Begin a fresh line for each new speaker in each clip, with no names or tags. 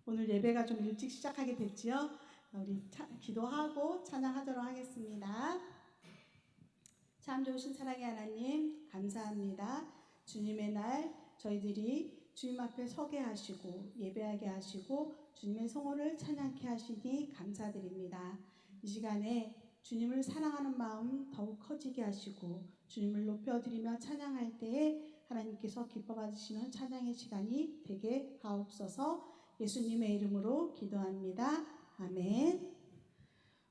오늘 예배가 좀 일찍 시작하게 됐지요. 우리 기도하고 찬양하도록 하겠습니다. 참 좋으신 사랑의 하나님 감사합니다. 주님의 날 저희들이 주님 앞에 서게 하시고 예배하게 하시고 주님의 성호를 찬양케 하시니 감사드립니다. 이 시간에 주님을 사랑하는 마음 더욱 커지게 하시고 주님을 높여드리며 찬양할 때에 하나님께서 기뻐 받으시는 찬양의 시간이 되게 하옵소서. 예수님의 이름으로 기도합니다. 아멘.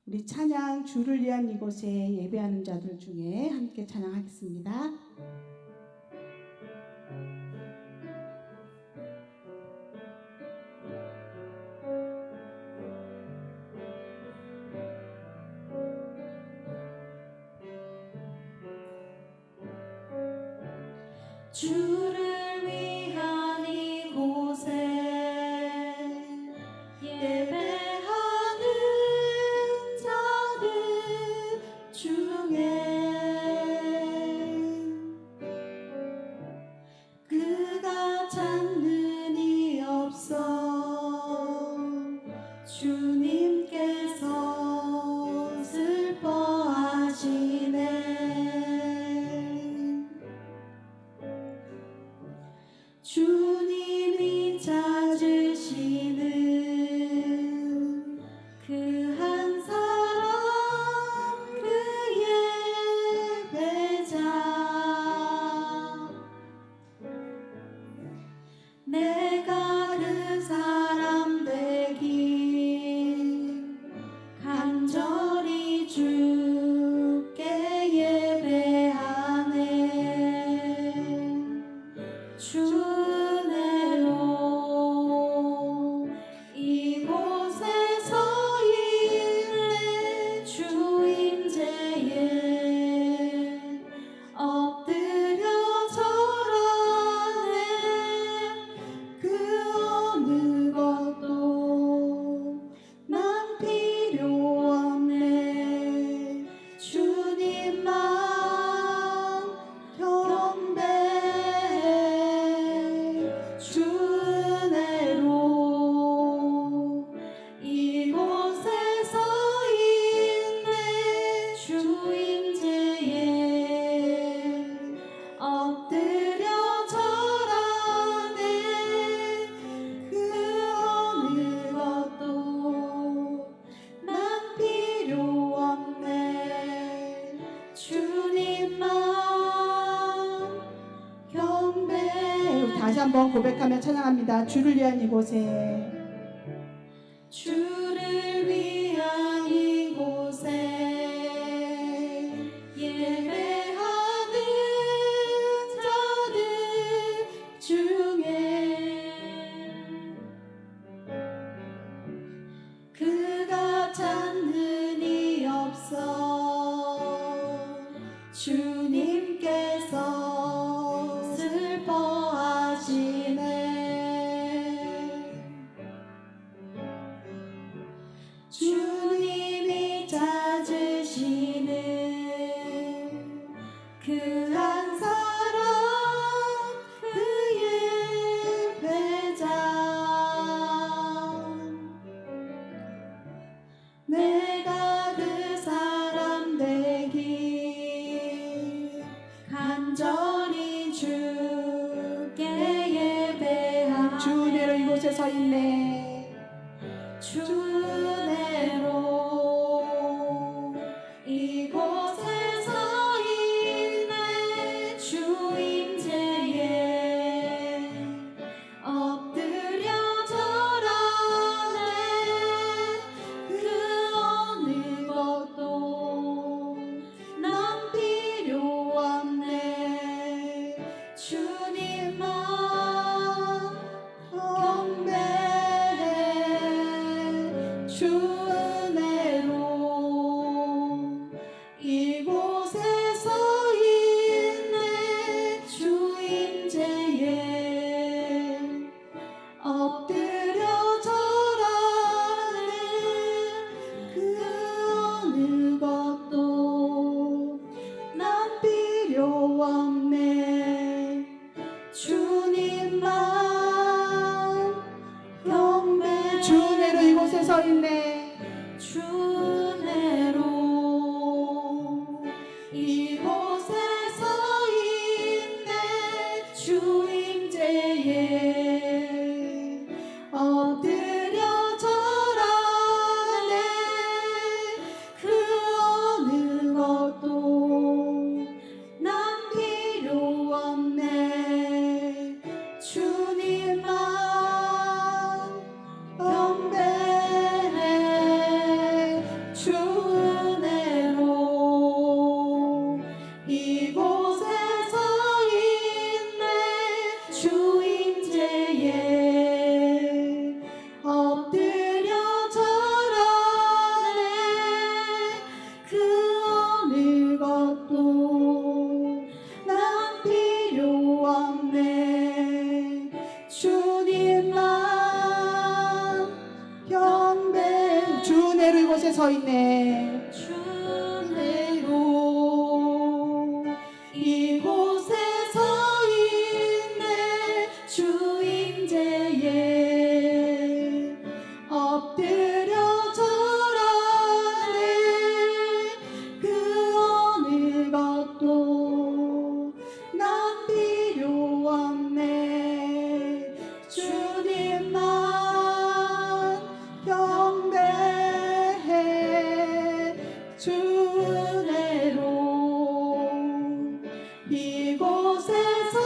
우리 찬양 주를 위한 이곳에 예배하는 자들 중에 함께 찬양하겠습니다.
주를 위한 이곳에 예배하는 자들 중에 그가 찾는 이 없어 주님께서 슬퍼하시네. 주님이 찾으시는 그 한 사람 그 예배자 내가 그 사람 되기 간절히 주께 예배하네. 주
다시 한번 고백하며 찬양합니다. 주를 위한 이곳에
주를 위한 이곳에 예배하는 자들 중에 그가 찾는 이 없어 주님께서 슬퍼하시네. 주님이 찾으시는 그 한 사람 그 예배자 내가 그 사람 되기 간절히 주께 예배하네.
주 은혜로 이곳에 서 있네.
주 은혜로 이곳에 서 있네. 주 임재에 엎드려 절하네. 그 어느 것도 난 필요 없네. 주님만 경배해. 주 은혜로 이곳에 서 있네. 주 임재에 엎드려 절하네. 그 어느 것도 난 필요 없네. 주님만 경배
주 은혜로 이곳에 서 있네.
주 은혜로 이곳에 서 있네. 주 임재에 엎드려 절하네. 그 어느 것도 난 필요 없네. 주님만 경배해. 주 은혜로 이곳에 서 있네. 주 임재에 엎드려 절하네. 그 어느 것도 난 필요 없네. 주님만 경배.
주 은혜로 이곳에 서 있네.
주 은혜로 이곳에 서 있네. 주 임재에 엎드려 절하네. 그 어느 것도 난 필요 없네. 주님만 경배해. 주 은혜로 이곳에 서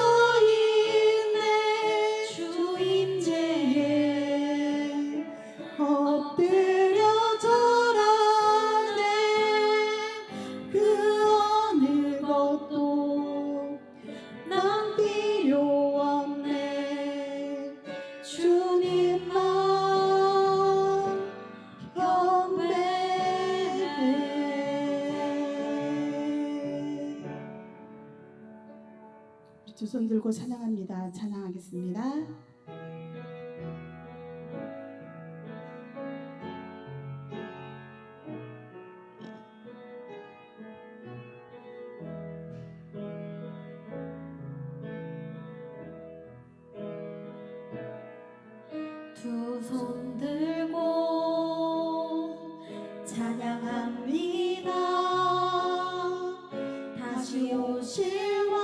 있네. 주 임재에 엎드려 절하네. 그 어느 것도 난 필요 없네. 주님만 경배해.
두 손 들고 찬양합니다. 찬양하겠습니다.
두 손 들고 찬양합니다. 다시 오실 왕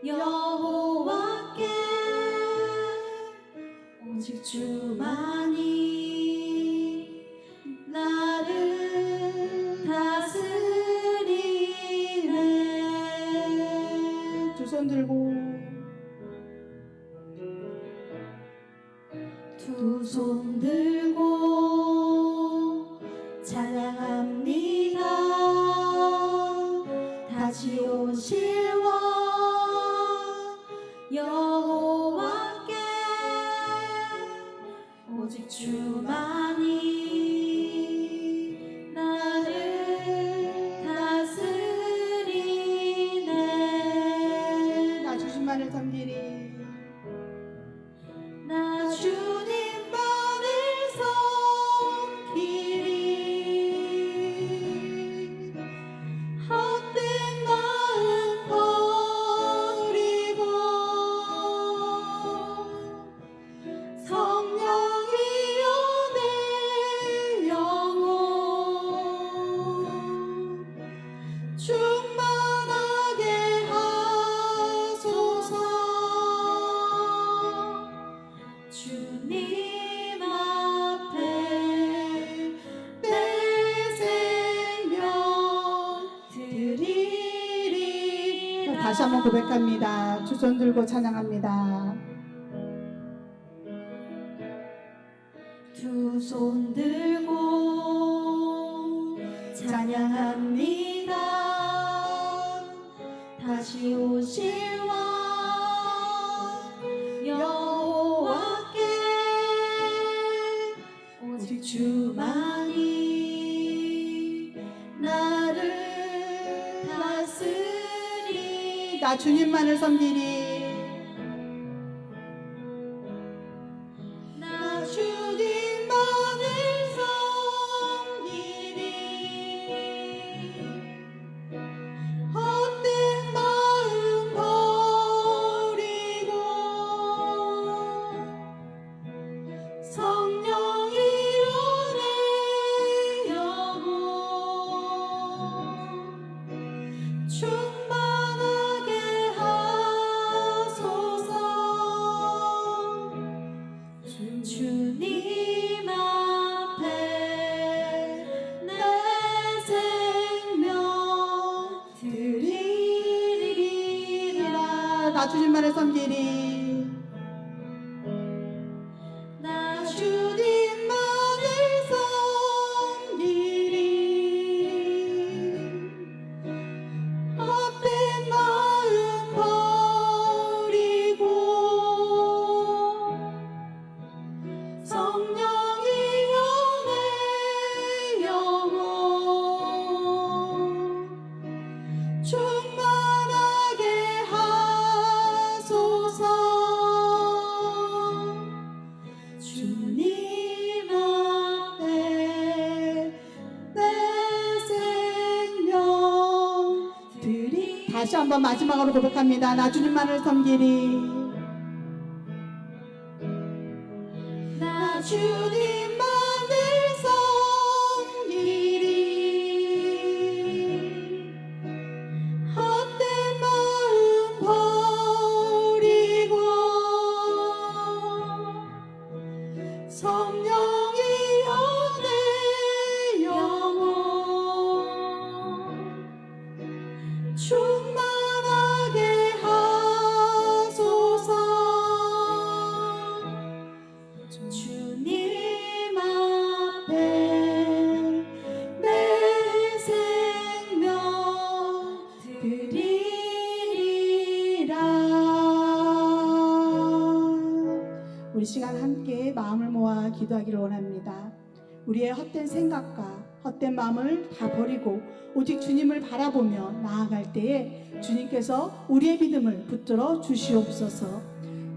여호와께 오직 주만이 나를 다스리네.
두 손 들고
두 손 들고 찬양합니다. 다시 오실 왕 여호와께 오직 주만이 나를 다스리네.
나 주님만을 섬기리.
나 주님만을 섬기리. 헛된 마음 버리고 성령이여 내 영혼 충만하게 하소서. 주님 앞에 내 생명 드리리.
다시 한번 고백합니다. 두 손 들고 찬양합니다.
두 손 들고 찬양합니다. 다시 오실 왕 여호와께 오직 주만이 나를 다스리.
나 주님만을 섬기리.
나 주님만을 섬기리. 헛된 마음 버리고
나 주님만을 섬기리.
나 주님만을 섬기리. 헛된 마음 버리고 성령이여 내 영혼 충만하게 하소서. 주님 앞에 내 생명 드리.
다시 한번 마지막으로 고백합니다. 나 주님만을 섬기리.
나 주님만을 섬기리. 헛된 마음 버리고 성령이여 내 영혼 충만하게 하소서. 주님 앞에 내 생명 드리리라.
우리 시간 함께 마음을 모아 기도하기를 원합니다. 우리의 헛된 생각과 헛된 마음을 다 버리고 오직 주님을 바라보며 나아갈 때에 주님께서 우리의 믿음을 붙들어 주시옵소서.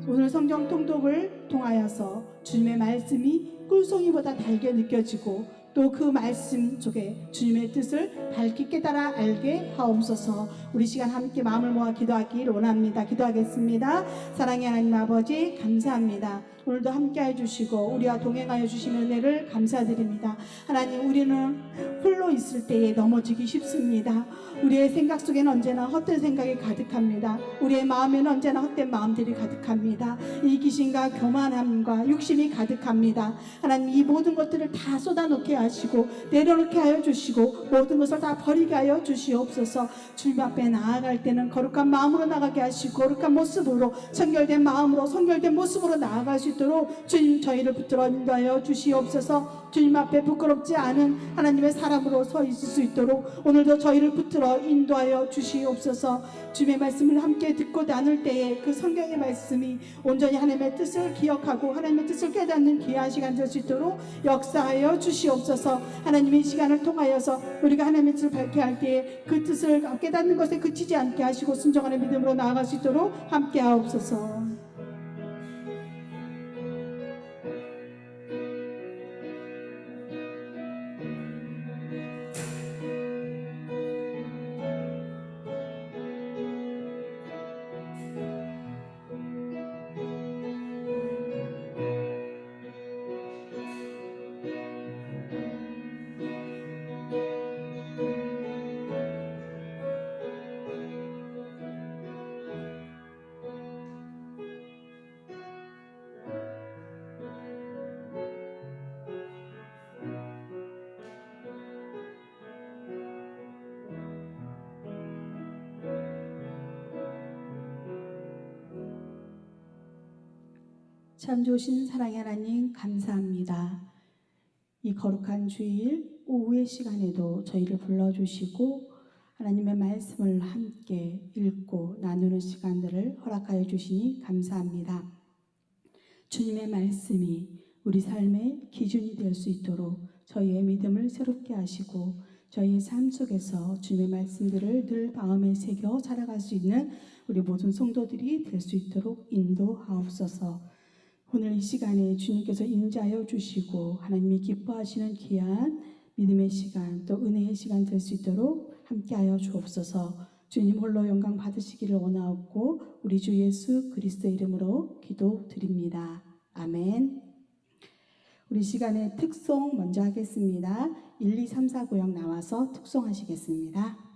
오늘 성경 통독을 통하여서 주님의 말씀이 꿀송이보다 달게 느껴지고 또 그 말씀 속에 주님의 뜻을 밝게 깨달아 알게 하옵소서. 우리 시간 함께 마음을 모아 기도하길 원합니다. 기도하겠습니다. 사랑의 하나님 아버지 감사합니다. 오늘도 함께해 주시고 우리와 동행하여 주신 은혜를 감사드립니다. 하나님, 우리는 홀로 있을 때에 넘어지기 쉽습니다. 우리의 생각 속에는 언제나 헛된 생각이 가득합니다. 우리의 마음에는 언제나 헛된 마음들이 가득합니다. 이기심과 교만함과 욕심이 가득합니다. 하나님, 이 모든 것들을 다 쏟아놓게 하시고 내려놓게 하여 주시고 모든 것을 다 버리게 하여 주시옵소서. 주님 앞에 나아갈 때는 거룩한 마음으로 나가게 하시고 거룩한 모습으로 성결된 마음으로 성결된 모습으로 나아갈 수 있도록 주님 저희를 붙들어 인도하여 주시옵소서. 주님 앞에 부끄럽지 않은 하나님의 사람으로 서 있을 수 있도록 오늘도 저희를 붙들어 인도하여 주시옵소서. 주님의 말씀을 함께 듣고 나눌 때에 그 성경의 말씀이 온전히 하나님의 뜻을 기억하고 하나님의 뜻을 깨닫는 귀한 시간 될 수 있도록 역사하여 주시옵소서. 하나님의 시간을 통하여서 우리가 하나님의 뜻을 밝게 할 때에 그 뜻을 깨닫는 것에 그치지 않게 하시고 순종하는 믿음으로 나아갈 수 있도록 함께 하옵소서. 참 좋으신 사랑의 하나님 감사합니다. 이 거룩한 주일 오후의 시간에도 저희를 불러주시고 하나님의 말씀을 함께 읽고 나누는 시간들을 허락하여 주시니 감사합니다. 주님의 말씀이 우리 삶의 기준이 될 수 있도록 저희의 믿음을 새롭게 하시고 저희의 삶 속에서 주님의 말씀들을 늘 마음에 새겨 살아갈 수 있는 우리 모든 성도들이 될 수 있도록 인도하옵소서. 오늘 이 시간에 주님께서 임재하여 주시고 하나님이 기뻐하시는 귀한 믿음의 시간 또 은혜의 시간 될 수 있도록 함께하여 주옵소서. 주님 홀로 영광 받으시기를 원하옵고 우리 주 예수 그리스도의 이름으로 기도드립니다. 아멘. 우리 시간에 특송 먼저 하겠습니다. 1, 2, 3, 4 구역 나와서 특송하시겠습니다.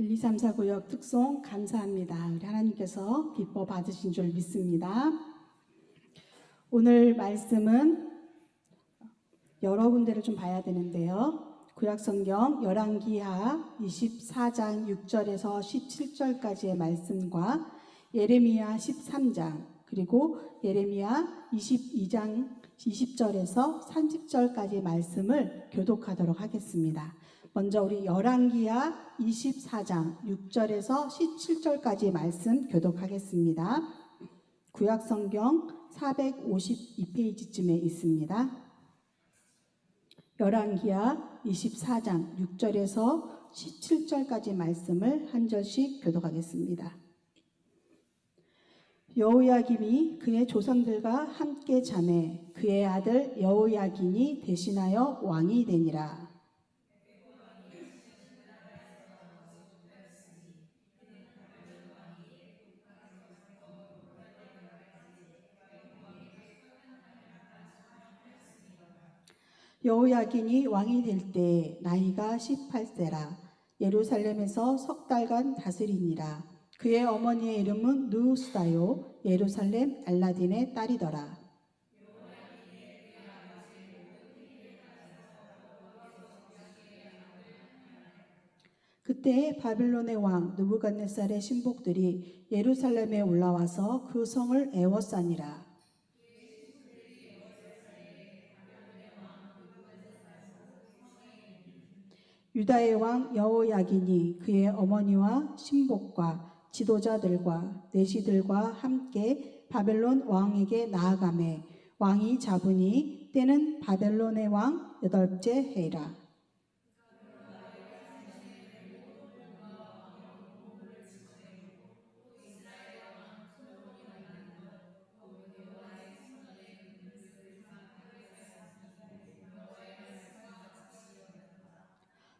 1, 2, 3, 4 구역 특송 감사합니다. 우리 하나님께서 기뻐 받으신 줄 믿습니다. 오늘 말씀은 여러 군데를 좀 봐야 되는데요. 구약성경 열왕기하 24장 6절에서 17절까지의 말씀과 예레미야 13장 그리고 예레미야 22장 20절에서 30절까지의 말씀을 교독하도록 하겠습니다. 먼저 우리 열왕기하 24장 6절에서 17절까지의 말씀 교독하겠습니다. 구약성경 452페이지쯤에 있습니다. 열왕기하 24장 6절에서 17절까지 말씀을 한 절씩 교독하겠습니다. 여호야김이 그의 조상들과 함께 자매 그의 아들 여호야긴이 대신하여 왕이 되니라. 여호야긴이 왕이 될 때 나이가 18세라. 예루살렘에서 석 달간 다스리니라. 그의 어머니의 이름은 누우스다요 예루살렘 알라딘의 딸이더라. 그때 바빌론의 왕 느부갓네살의 신복들이 예루살렘에 올라와서 그 성을 애워싸니라. 유다의 왕 여호야긴이 그의 어머니와 신복과 지도자들과 내시들과 함께 바벨론 왕에게 나아가매 왕이 잡으니 때는 바벨론의 왕 8째 해라.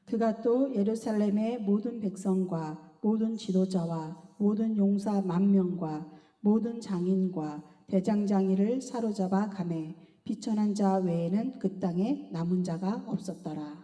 그가 또 예루살렘의 모든 백성과 모든 지도자와 모든 용사 10,000명과 모든 장인과 대장장이를 사로잡아 가매 비천한 자 외에는 그 땅에 남은 자가 없었더라.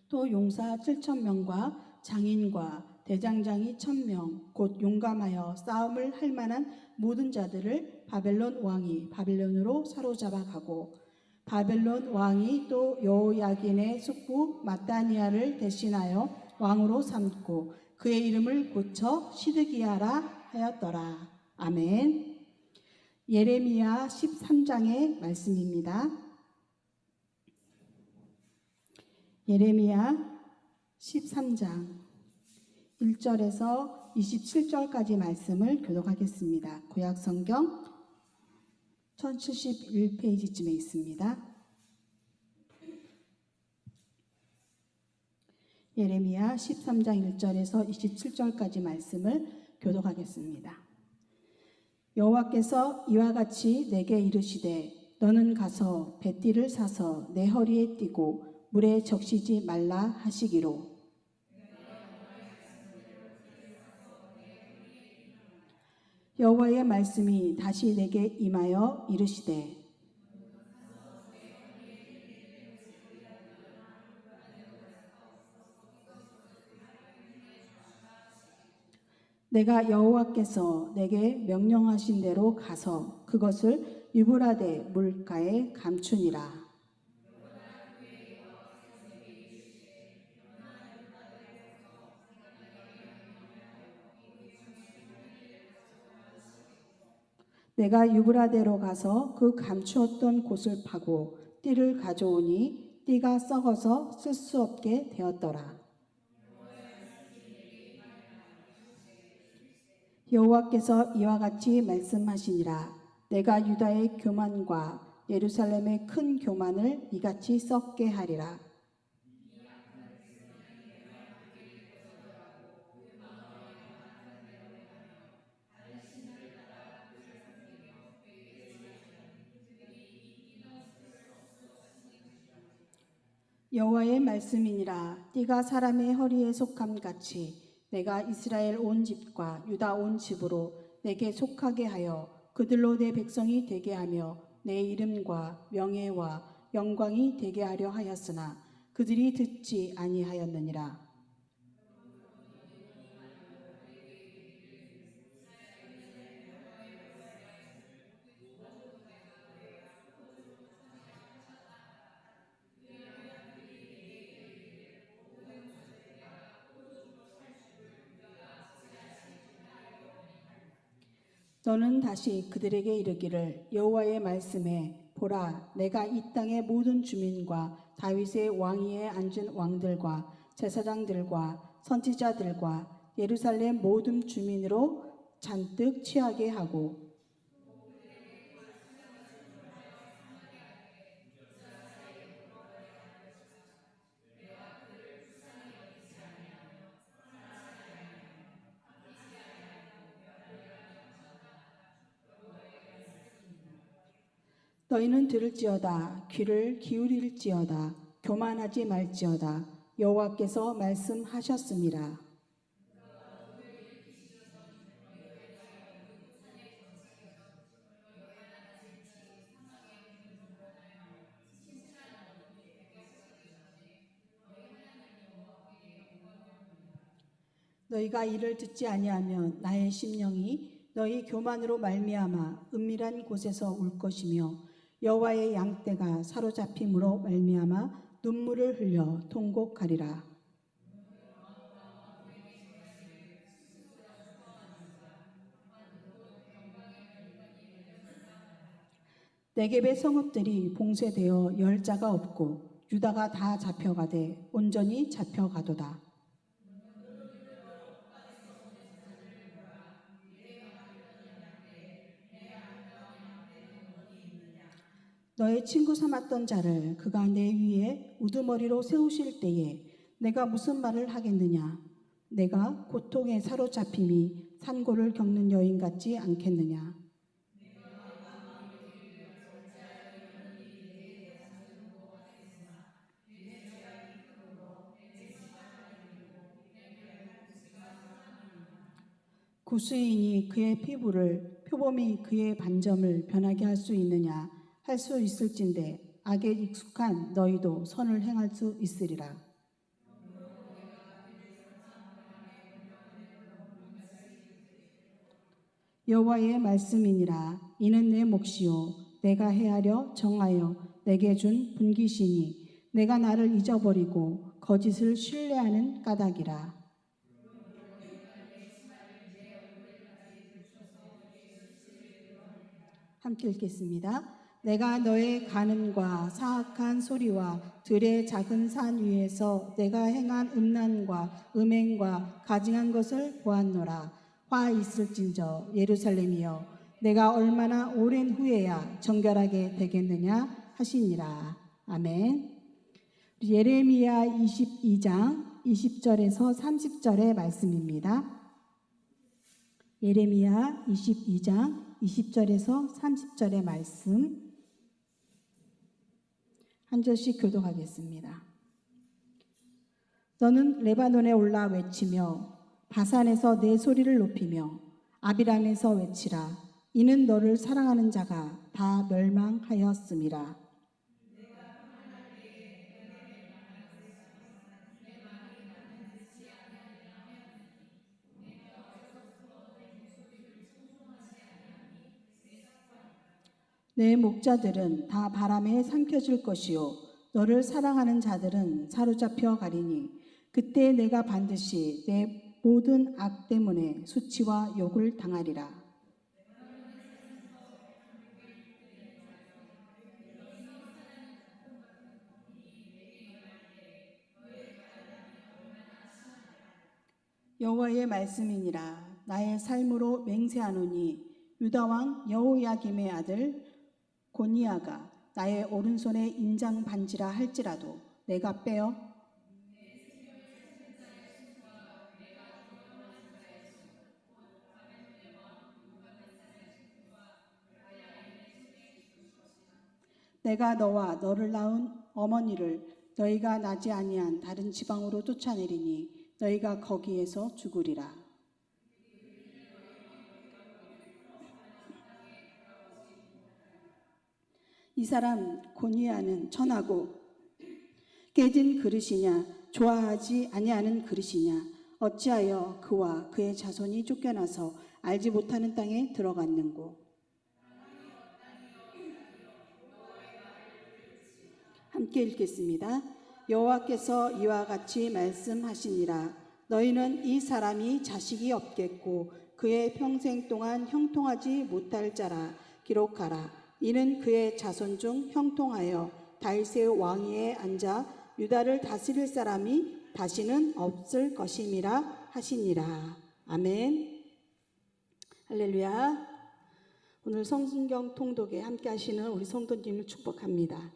또 용사 7,000명과 장인과 대장장이 1,000명 곧 용감하여 싸움을 할 만한 모든 자들을 바벨론 왕이 바벨론으로 사로잡아 가고 바벨론 왕이 또 여호야긴의 숙부 마따니아를 대신하여 왕으로 삼고 그의 이름을 고쳐 시드기야라 하였더라. 아멘. 예레미야 13장의 말씀입니다. 예레미야 13장 1절에서 27절까지 말씀을 교독하겠습니다. 구약성경 1071페이지쯤에 있습니다. 예레미야 13장 1절에서 27절까지 말씀을 교독하겠습니다. 여호와께서 이와 같이 내게 이르시되 너는 가서 배띠를 사서 내 허리에 띠고 물에 적시지 말라 하시기로. 여호와의 말씀이 다시 내게 임하여 이르시되 내가 여호와께서 내게 명령하신 대로 가서 그것을 유브라데 물가에 감추니라. 내가 유브라데로 가서 그 감추었던 곳을 파고 띠를 가져오니 띠가 썩어서 쓸 수 없게 되었더라. 여호와께서 이와 같이 말씀하시니라. 내가 유다의 교만과 예루살렘의 큰 교만을 이같이 썩게 하리라. 여호와의 말씀이니라. 띠가 사람의 허리에 속함 같이 내가 이스라엘 온 집과 유다 온 집으로 내게 속하게 하여 그들로 내 백성이 되게 하며 내 이름과 명예와 영광이 되게 하려 하였으나 그들이 듣지 아니하였느니라. 너는 다시 그들에게 이르기를 여호와의 말씀에 보라 내가 이 땅의 모든 주민과 다윗의 왕위에 앉은 왕들과 제사장들과 선지자들과 예루살렘 모든 주민으로 잔뜩 취하게 하고 너희는 들을지어다 귀를 기울일지어다 교만하지 말지어다 여호와께서 말씀하셨습니다. 너희가 이를 듣지 아니하면 나의 심령이 너희 교만으로 말미암아 은밀한 곳에서 울 것이며 여호와의 양떼가 사로잡힘으로 말미암아 눈물을 흘려 통곡하리라. 네겝의 성읍들이 봉쇄되어 열 자가 없고 유다가 다 잡혀가되 온전히 잡혀가도다. 너의 친구 삼았던 자를 그가 내 위에 우두머리로 세우실 때에 내가 무슨 말을 하겠느냐? 내가 고통에 사로잡힘이 산고를 겪는 여인 같지 않겠느냐? 구스인이 그의 피부를 표범이 그의 반점을 변하게 할 수 있느냐? 할 수 있을진데 악에 익숙한 너희도 선을 행할 수 있으리라. 여호와의 말씀이니라. 이는 내 몫이요 내가 헤아려 정하여 내게 준 분기시니 내가 나를 잊어버리고 거짓을 신뢰하는 까닭이라. 함께 읽겠습니다. 내가 너의 간음과 사악한 소리와 들의 작은 산 위에서 내가 행한 음란과 음행과 가증한 것을 보았노라. 화 있을진저 예루살렘이여 내가 얼마나 오랜 후에야 정결하게 되겠느냐 하시니라. 아멘. 예레미야 22장 20절에서 30절의 말씀입니다. 예레미야 22장 20절에서 30절의 말씀 한 절씩 교독하겠습니다. 너는 레바논에 올라 외치며 바산에서 내 소리를 높이며 아비람에서 외치라. 이는 너를 사랑하는 자가 다 멸망하였음이라. 내 목자들은 다 바람에 삼켜질 것이요 너를 사랑하는 자들은 사로잡혀 가리니 그때 내가 반드시 내 모든 악 때문에 수치와 욕을 당하리라. 여호와의 말씀이니라. 나의 삶으로 맹세하노니 유다 왕 여호야김의 아들 고니야가 나의 오른손에 인장 반지라 할지라도 내가 빼어 내가 너와 너를 낳은 어머니를 너희가 나지 아니한 다른 지방으로 쫓아내리니 너희가 거기에서 죽으리라. 이 사람 고니아는 천하고 깨진 그릇이냐 좋아하지 아니하는 그릇이냐 어찌하여 그와 그의 자손이 쫓겨나서 알지 못하는 땅에 들어갔는고. 함께 읽겠습니다. 여호와께서 이와 같이 말씀하시니라. 너희는 이 사람이 자식이 없겠고 그의 평생 동안 형통하지 못할 자라 기록하라. 이는 그의 자손 중 형통하여 다윗의 왕위에 앉아 유다를 다스릴 사람이 다시는 없을 것임이라 하시니라. 아멘. 할렐루야. 오늘 성경 통독에 함께 하시는 우리 성도님을 축복합니다.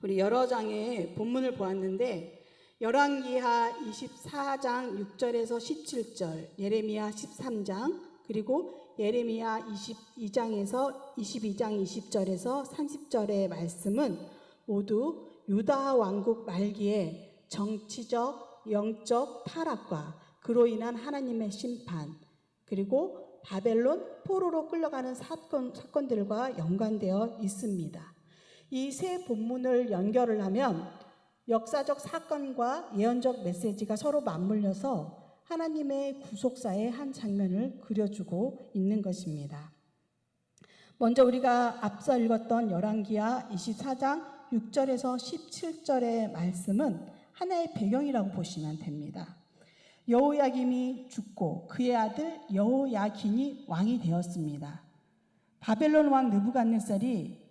우리 여러 장의 본문을 보았는데 열왕기하 24장 6절에서 17절, 예레미야 13장, 그리고 예레미야 22장에서 22장 20절에서 30절의 말씀은 모두 유다 왕국 말기에 정치적, 영적 타락과 그로 인한 하나님의 심판, 그리고 바벨론 포로로 끌려가는 사건들과 연관되어 있습니다. 이 세 본문을 연결을 하면 역사적 사건과 예언적 메시지가 서로 맞물려서 하나님의 구속사의 한 장면을 그려주고 있는 것입니다. 먼저 우리가 앞서 읽었던 열왕기하 24장 6절에서 17절의 말씀은 하나의 배경이라고 보시면 됩니다. 여호야김이 죽고 그의 아들 여호야긴이 왕이 되었습니다. 바벨론 왕 느부갓네살이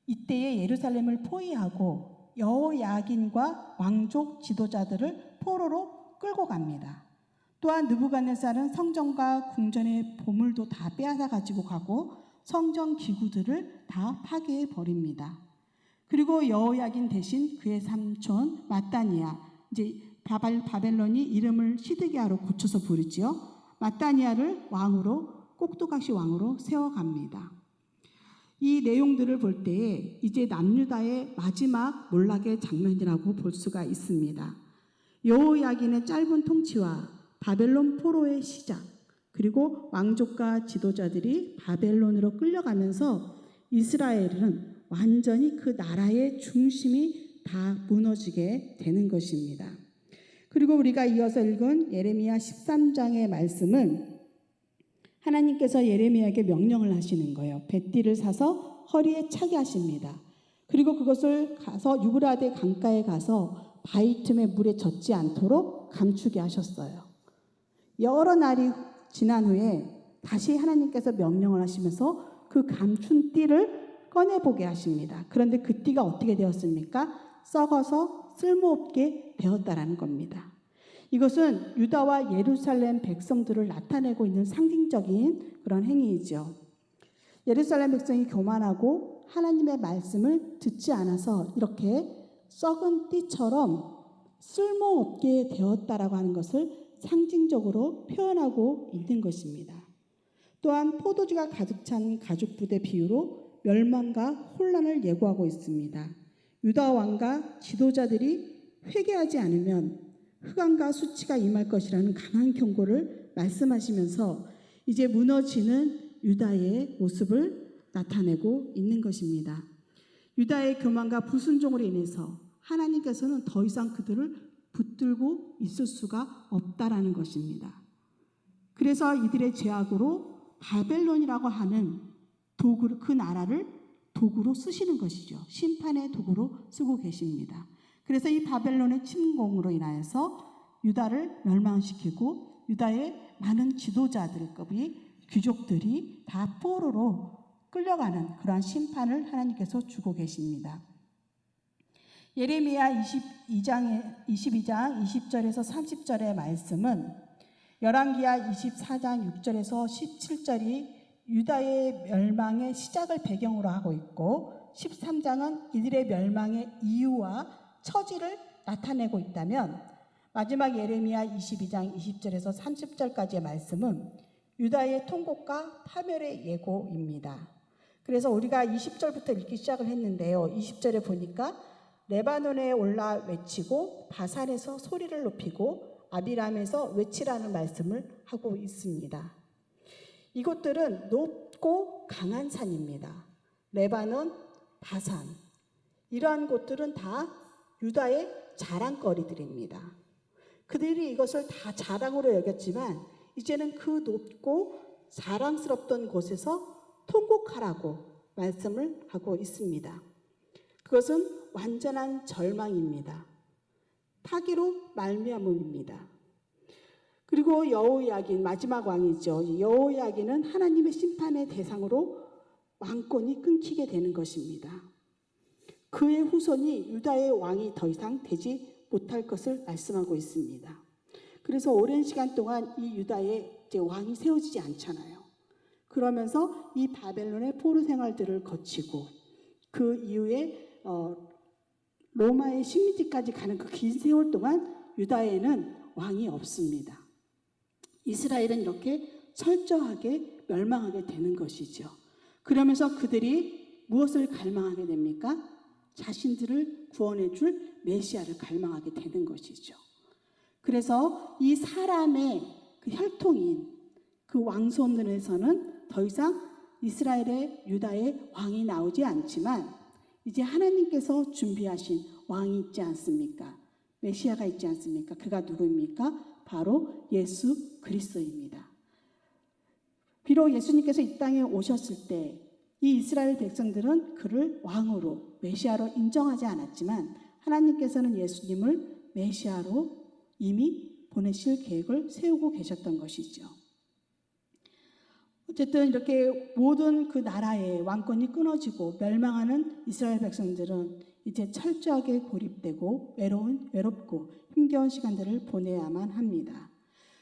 이때의 예루살렘을 포위하고 여호야긴과 왕족 지도자들을 포로로 끌고 갑니다. 또한 느부갓네살은 성전과 궁전의 보물도 다 빼앗아 가지고 가고 성전 기구들을 다 파괴해 버립니다. 그리고 여호야긴 대신 그의 삼촌 마따니아, 이제 바벨론이 이름을 시드기야로 고쳐서 부르지요. 마따니아를 왕으로, 꼭두각시 왕으로 세워갑니다. 이 내용들을 볼 때에 이제 남유다의 마지막 몰락의 장면이라고 볼 수가 있습니다. 여호야긴의 짧은 통치와 바벨론 포로의 시작, 그리고 왕족과 지도자들이 바벨론으로 끌려가면서 이스라엘은 완전히 그 나라의 중심이 다 무너지게 되는 것입니다. 그리고 우리가 이어서 읽은 예레미야 13장의 말씀은 하나님께서 예레미야에게 명령을 하시는 거예요. 뱃띠를 사서 허리에 차게 하십니다. 그리고 그것을 가서 유브라데 강가에 가서 바위 틈에 물에 젖지 않도록 감추게 하셨어요. 여러 날이 지난 후에 다시 하나님께서 명령을 하시면서 그 감춘 띠를 꺼내보게 하십니다. 그런데 그 띠가 어떻게 되었습니까? 썩어서 쓸모없게 되었다라는 겁니다. 이것은 유다와 예루살렘 백성들을 나타내고 있는 상징적인 그런 행위이죠. 예루살렘 백성이 교만하고 하나님의 말씀을 듣지 않아서 이렇게 썩은 띠처럼 쓸모없게 되었다라고 하는 것을 상징적으로 표현하고 있는 것입니다. 또한 포도주가 가득 찬 가죽 부대 비유로 멸망과 혼란을 예고하고 있습니다. 유다 왕과 지도자들이 회개하지 않으면 흑암과 수치가 임할 것이라는 강한 경고를 말씀하시면서 이제 무너지는 유다의 모습을 나타내고 있는 것입니다. 유다의 교만과 불순종으로 인해서 하나님께서는 더 이상 그들을 붙들고 있을 수가 없다라는 것입니다. 그래서 이들의 죄악으로 바벨론이라고 하는 도구, 그 나라를 도구로 쓰시는 것이죠. 심판의 도구로 쓰고 계십니다. 그래서 이 바벨론의 침공으로 인하여서 유다를 멸망시키고 유다의 많은 지도자들급이 귀족들이 다 포로로 끌려가는 그러한 심판을 하나님께서 주고 계십니다. 예레미야 22장 20절에서 30절의 말씀은 열왕기하 24장 6절에서 17절이 유다의 멸망의 시작을 배경으로 하고 있고 13장은 이들의 멸망의 이유와 처지를 나타내고 있다면 마지막 예레미야 22장 20절에서 30절까지의 말씀은 유다의 통곡과 파멸의 예고입니다. 그래서 우리가 20절부터 읽기 시작을 했는데요. 20절에 보니까 레바논에 올라 외치고 바산에서 소리를 높이고 아비람에서 외치라는 말씀을 하고 있습니다. 이곳들은 높고 강한 산입니다. 레바논, 바산, 이러한 곳들은 다 유다의 자랑거리들입니다. 그들이 이것을 다 자랑으로 여겼지만 이제는 그 높고 자랑스럽던 곳에서 통곡하라고 말씀을 하고 있습니다. 그것은 완전한 절망입니다. 파괴로 말미암음입니다. 그리고 여호야긴 마지막 왕이죠. 여호야긴은 하나님의 심판의 대상으로 왕권이 끊기게 되는 것입니다. 그의 후손이 유다의 왕이 더 이상 되지 못할 것을 말씀하고 있습니다. 그래서 오랜 시간 동안 이 유다에 이제 왕이 세워지지 않잖아요. 그러면서 이 바벨론의 포로 생활들을 거치고 그 이후에 로마의 식민지까지 가는 그 긴 세월 동안 유다에는 왕이 없습니다. 이스라엘은 이렇게 철저하게 멸망하게 되는 것이죠. 그러면서 그들이 무엇을 갈망하게 됩니까? 자신들을 구원해 줄 메시아를 갈망하게 되는 것이죠. 그래서 이 사람의 그 혈통인 그 왕손들에서는 더 이상 이스라엘의 유다의 왕이 나오지 않지만 이제 하나님께서 준비하신 왕이 있지 않습니까? 메시아가 있지 않습니까? 그가 누구입니까? 바로 예수 그리스도입니다. 비록 예수님께서 이 땅에 오셨을 때 이 이스라엘 백성들은 그를 왕으로 메시아로 인정하지 않았지만 하나님께서는 예수님을 메시아로 이미 보내실 계획을 세우고 계셨던 것이죠. 어쨌든 이렇게 모든 그 나라의 왕권이 끊어지고 멸망하는 이스라엘 백성들은 이제 철저하게 고립되고 외롭고 힘겨운 시간들을 보내야만 합니다.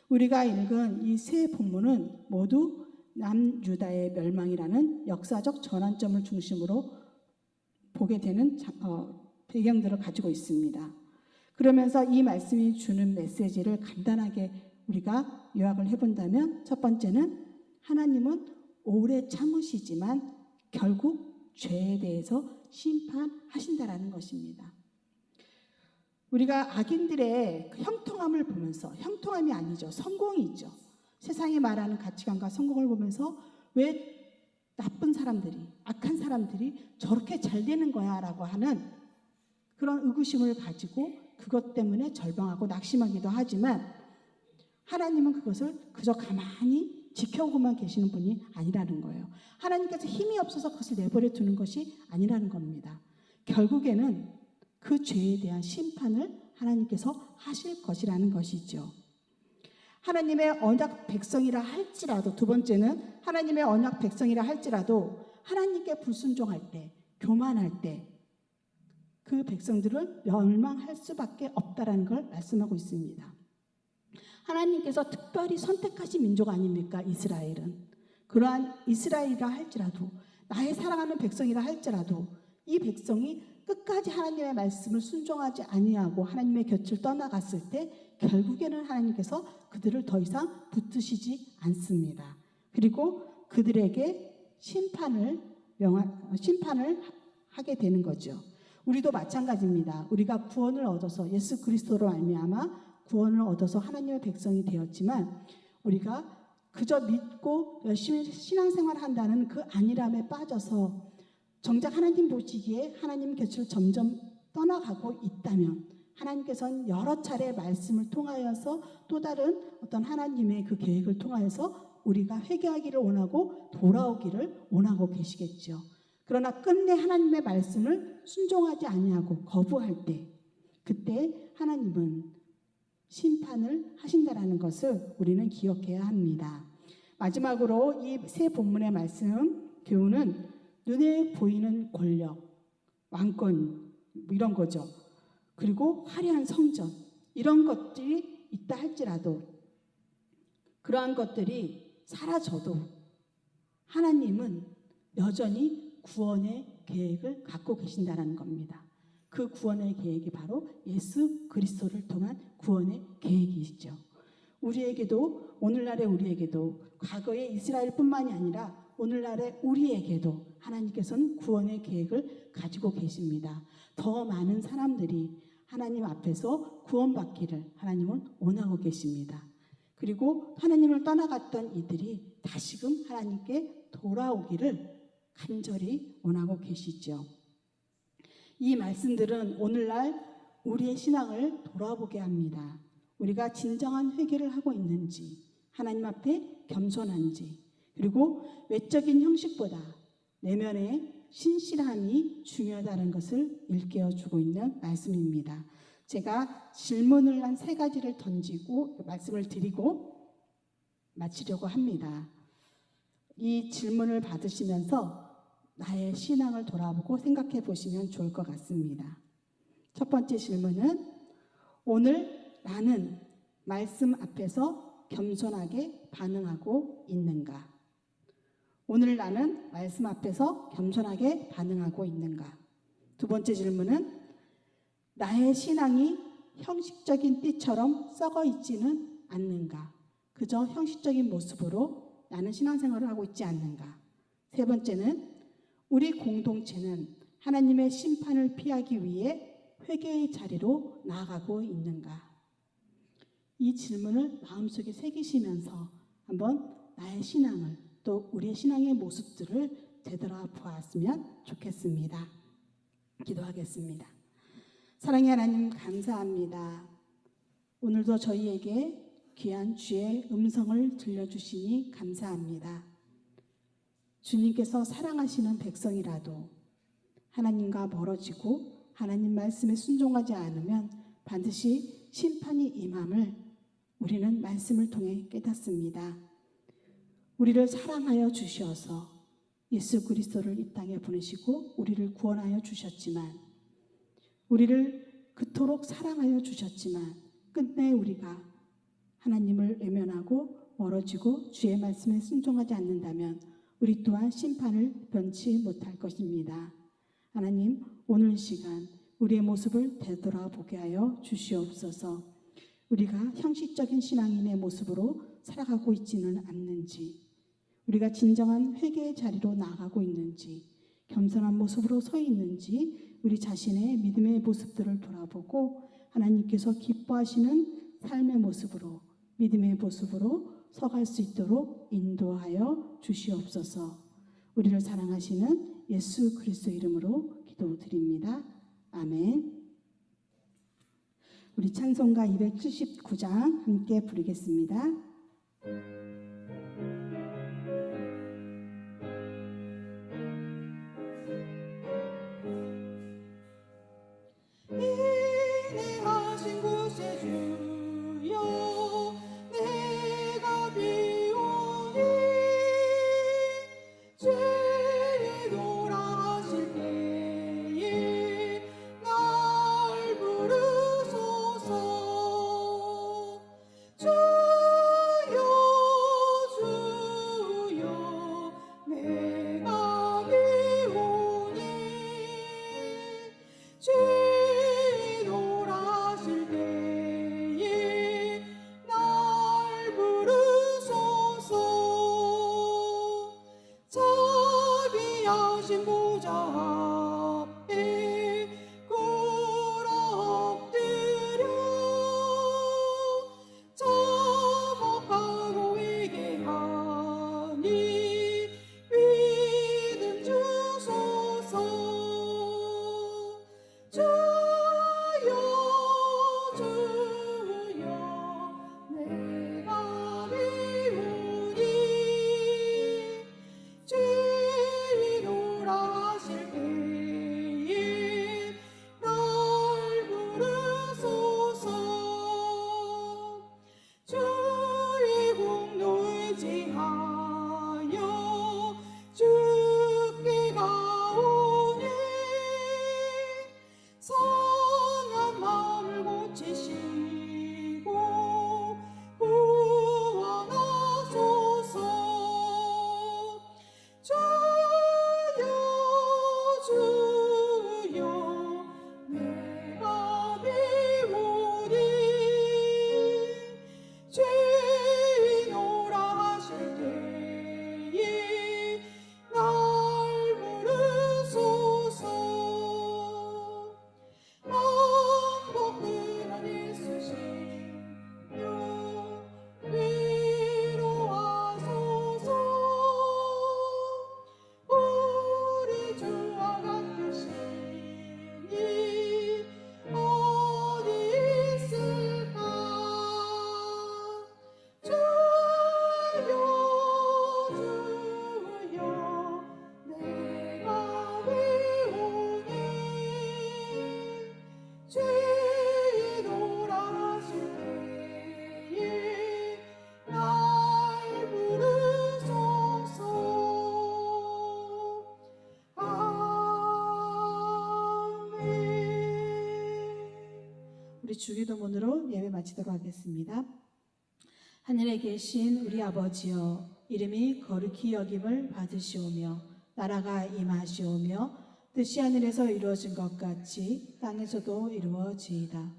우리가 읽은 이 세 본문은 모두 남유다의 멸망이라는 역사적 전환점을 중심으로 보게 되는 배경들을 가지고 있습니다. 그러면서 이 말씀이 주는 메시지를 간단하게 우리가 요약을 해본다면 첫 번째는 하나님은 오래 참으시지만 결국 죄에 대해서 심판하신다라는 것입니다. 우리가 악인들의 형통함을 보면서, 형통함이 아니죠, 성공이죠. 세상이 말하는 가치관과 성공을 보면서 왜 나쁜 사람들이, 악한 사람들이 저렇게 잘 되는 거야 라고 하는 그런 의구심을 가지고 그것 때문에 절망하고 낙심하기도 하지만 하나님은 그것을 그저 가만히 지켜보고만 계시는 분이 아니라는 거예요. 하나님께서 힘이 없어서 그것을 내버려 두는 것이 아니라는 겁니다. 결국에는 그 죄에 대한 심판을 하나님께서 하실 것이라는 것이죠. 하나님의 언약 백성이라 할지라도, 두 번째는 하나님의 언약 백성이라 할지라도 하나님께 불순종할 때, 교만할 때 그 백성들을 멸망할 수밖에 없다라는 걸 말씀하고 있습니다. 하나님께서 특별히 선택하신 민족 아닙니까? 이스라엘은. 그러한 이스라엘이라 할지라도, 나의 사랑하는 백성이라 할지라도 이 백성이 끝까지 하나님의 말씀을 순종하지 아니하고 하나님의 곁을 떠나갔을 때 결국에는 하나님께서 그들을 더 이상 붙드시지 않습니다. 그리고 그들에게 심판을 하게 되는 거죠. 우리도 마찬가지입니다. 우리가 구원을 얻어서 예수 그리스도로 말미암아 구원을 얻어서 하나님의 백성이 되었지만 우리가 그저 믿고 열심히 신앙생활을 한다는 그 안일함에 빠져서 정작 하나님 보시기에 하나님 곁을 점점 떠나가고 있다면 하나님께서는 여러 차례 말씀을 통하여서 또 다른 어떤 하나님의 그 계획을 통하여서 우리가 회개하기를 원하고 돌아오기를 원하고 계시겠죠. 그러나 끝내 하나님의 말씀을 순종하지 아니하고 거부할 때 그때 하나님은 심판을 하신다라는 것을 우리는 기억해야 합니다. 마지막으로 이 세 본문의 말씀 교훈은 눈에 보이는 권력, 왕권 이런 거죠. 그리고 화려한 성전 이런 것들이 있다 할지라도 그러한 것들이 사라져도 하나님은 여전히 구원의 계획을 갖고 계신다는 겁니다. 그 구원의 계획이 바로 예수 그리스도를 통한 구원의 계획이시죠. 우리에게도 오늘날의 우리에게도 과거의 이스라엘뿐만이 아니라 오늘날의 우리에게도 하나님께서는 구원의 계획을 가지고 계십니다. 더 많은 사람들이 하나님 앞에서 구원받기를 하나님은 원하고 계십니다. 그리고 하나님을 떠나갔던 이들이 다시금 하나님께 돌아오기를 간절히 원하고 계시죠. 이 말씀들은 오늘날 우리의 신앙을 돌아보게 합니다. 우리가 진정한 회개를 하고 있는지, 하나님 앞에 겸손한지, 그리고 외적인 형식보다 내면의 신실함이 중요하다는 것을 일깨워주고 있는 말씀입니다. 제가 질문을 한 3가지를 던지고 말씀을 드리고 마치려고 합니다. 이 질문을 받으시면서 나의 신앙을 돌아보고 생각해 보시면 좋을 것 같습니다. 첫 번째 질문은, 오늘 나는 말씀 앞에서 겸손하게 반응하고 있는가? 오늘 나는 말씀 앞에서 겸손하게 반응하고 있는가? 두 번째 질문은, 나의 신앙이 형식적인 띠처럼 썩어 있지는 않는가? 그저 형식적인 모습으로 나는 신앙생활을 하고 있지 않는가? 세 번째는, 우리 공동체는 하나님의 심판을 피하기 위해 회개의 자리로 나아가고 있는가? 이 질문을 마음속에 새기시면서 한번 나의 신앙을, 또 우리의 신앙의 모습들을 되돌아보았으면 좋겠습니다. 기도하겠습니다. 사랑의 하나님, 감사합니다. 오늘도 저희에게 귀한 주의 음성을 들려주시니 감사합니다. 주님께서 사랑하시는 백성이라도 하나님과 멀어지고 하나님 말씀에 순종하지 않으면 반드시 심판이 임함을 우리는 말씀을 통해 깨닫습니다. 우리를 사랑하여 주셔서 예수 그리스도를 이 땅에 보내시고 우리를 구원하여 주셨지만, 우리를 그토록 사랑하여 주셨지만 끝내 우리가 하나님을 외면하고 멀어지고 주의 말씀에 순종하지 않는다면 우리 또한 심판을 면치 못할 것입니다. 하나님, 오늘 시간 우리의 모습을 되돌아보게 하여 주시옵소서. 우리가 형식적인 신앙인의 모습으로 살아가고 있지는 않는지, 우리가 진정한 회개의 자리로 나아가고 있는지, 겸손한 모습으로 서 있는지 우리 자신의 믿음의 모습들을 돌아보고 하나님께서 기뻐하시는 삶의 모습으로, 믿음의 모습으로 서갈 수 있도록 인도하여 주시옵소서. 우리를 사랑하시는 예수 그리스도 이름으로 기도드립니다. 아멘. 우리 찬송가 279장 함께 부르겠습니다.
인내하신 곳에 주여 내가 비오니 죄를 돌아하실 때에 날 부르소서. 주여
우리 주기도문으로 예배 마치도록 하겠습니다. 하늘에 계신 우리 아버지여, 이름이 거룩히 여김을 받으시오며 나라가 임하시오며 뜻이 하늘에서 이루어진 것 같이 땅에서도 이루어지이다.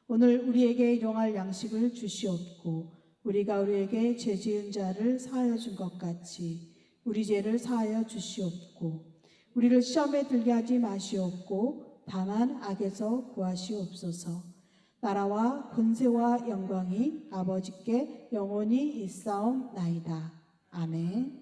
오늘 우리에게 일용할 양식을 주시옵고 우리가 우리에게 죄 지은 자를 사하여 준 것 같이 우리 죄를 사하여 주시옵고 우리를 시험에 들게 하지 마시옵고 다만 악에서 구하시옵소서. 나라와 권세와 영광이 아버지께 영원히 있사옵나이다. 아멘.